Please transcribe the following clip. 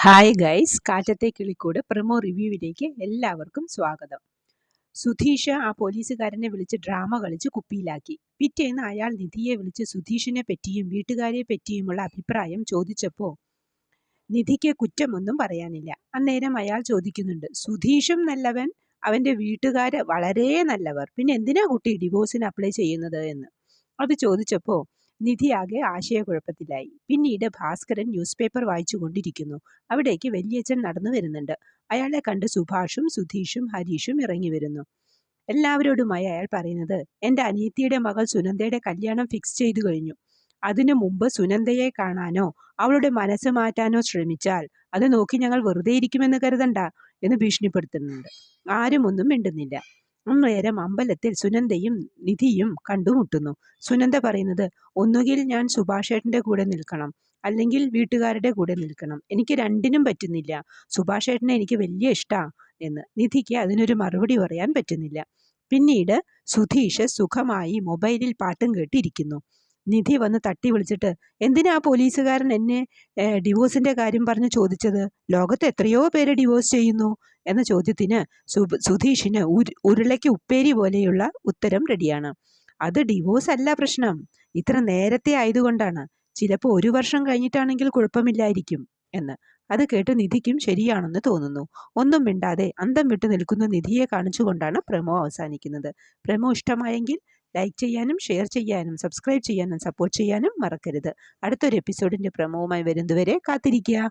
Hi guys, കാറ്റത്തെ കിളിക്കൂട് promo റിവ്യൂവിലേക്ക് എല്ലാവർക്കും സ്വാഗതം. സുധീഷ് ആ പോലീസുകാരനെ വിളിച്ച് ഡ്രാമ കളിച്ച് കുപ്പിയിലാക്കി. പിറ്റേന്ന് അയാൾ നിധിയെ വിളിച്ച് സുധീഷിനെ പറ്റിയും വീട്ടുകാരെ പറ്റിയുമുള്ള അഭിപ്രായം ചോദിച്ചപ്പോൾ നിധിക്ക് കുറ്റമൊന്നും പറയാനില്ല. അന്നേരം അയാൾ ചോദിക്കുന്നുണ്ട്, സുധീഷും നല്ലവൻ, അവൻ്റെ വീട്ടുകാർ വളരെ നല്ലവർ, പിന്നെ എന്തിനാ കുട്ടി ഡിവോഴ്സിന് അപ്ലൈ ചെയ്യുന്നത് എന്ന്. അത് ചോദിച്ചപ്പോൾ നിധി ആകെ ആശയക്കുഴപ്പത്തിലായി. പിന്നീട് ഭാസ്കരൻ ന്യൂസ് പേപ്പർ വായിച്ചു കൊണ്ടിരിക്കുന്നു. അവിടേക്ക് വല്യച്ഛൻ നടന്നു വരുന്നുണ്ട്. അയാളെ കണ്ട് സുഭാഷും സുധീഷും ഹരീഷും ഇറങ്ങി വരുന്നു. എല്ലാവരോടുമായി അയാൾ പറയുന്നത്, എൻ്റെ അനിയത്തിയുടെ മകൾ സുനന്ദയുടെ കല്യാണം ഫിക്സ് ചെയ്തു കഴിഞ്ഞു. അതിനു മുമ്പ് സുനന്ദയെ കാണാനോ അവളുടെ മനസ്സ് മാറ്റാനോ ശ്രമിച്ചാൽ അത് നോക്കി ഞങ്ങൾ വെറുതെ ഇരിക്കുമെന്ന് കരുതണ്ട എന്ന് ഭീഷണിപ്പെടുത്തുന്നുണ്ട്. ആരും ഒന്നും മിണ്ടുന്നില്ല. അന്നേരം അമ്പലത്തിൽ സുനന്ദയും നിധിയും കണ്ടുമുട്ടുന്നു. സുനന്ദ പറയുന്നത്, ഒന്നുകിൽ ഞാൻ സുഭാഷേട്ടൻ്റെ കൂടെ നിൽക്കണം, അല്ലെങ്കിൽ വീട്ടുകാരുടെ കൂടെ നിൽക്കണം. എനിക്ക് രണ്ടിനും പറ്റുന്നില്ല. സുഭാഷേട്ടനെ എനിക്ക് വലിയ ഇഷ്ടമാണ് എന്ന്. നിധിക്ക് അതിനൊരു മറുപടി പറയാൻ പറ്റുന്നില്ല. പിന്നീട് സുധീഷ് സുഖമായി മൊബൈലിൽ പാട്ടും കേട്ടിരിക്കുന്നു. നിധി വന്ന് തട്ടി വിളിച്ചിട്ട്, എന്തിനാ ആ പോലീസുകാരൻ എന്നെ ഡിവോഴ്സിന്റെ കാര്യം പറഞ്ഞ് ചോദിച്ചത്? ലോകത്ത് എത്രയോ പേര് ഡിവോഴ്സ് ചെയ്യുന്നു എന്ന ചോദ്യത്തിന് സുധീഷിന് ഉരുളയ്ക്ക് ഉപ്പേരി പോലെയുള്ള ഉത്തരം റെഡിയാണ്. അത് ഡിവോഴ്സ് അല്ല പ്രശ്നം, ഇത്ര നേരത്തെ ആയതുകൊണ്ടാണ്. ചിലപ്പോൾ 1 വർഷം കഴിഞ്ഞിട്ടാണെങ്കിൽ കുഴപ്പമില്ലായിരിക്കും എന്ന്. അത് കേട്ട് നിധിക്കും ശരിയാണെന്ന് തോന്നുന്നു. ഒന്നും മിണ്ടാതെ അന്തം വിട്ടു നിൽക്കുന്ന നിധിയെ കാണിച്ചുകൊണ്ടാണ് പ്രമോ അവസാനിക്കുന്നത്. പ്രമോ ഇഷ്ടമായെങ്കിൽ ലൈക്ക് ചെയ്യാനും ഷെയർ ചെയ്യാനും സബ്സ്ക്രൈബ് ചെയ്യാനും സപ്പോർട്ട് ചെയ്യാനും മറക്കരുത്. അടുത്തൊരു എപ്പിസോഡിൻ്റെ പ്രമോവുമായി വരുന്നതുവരെ കാത്തിരിക്കുക.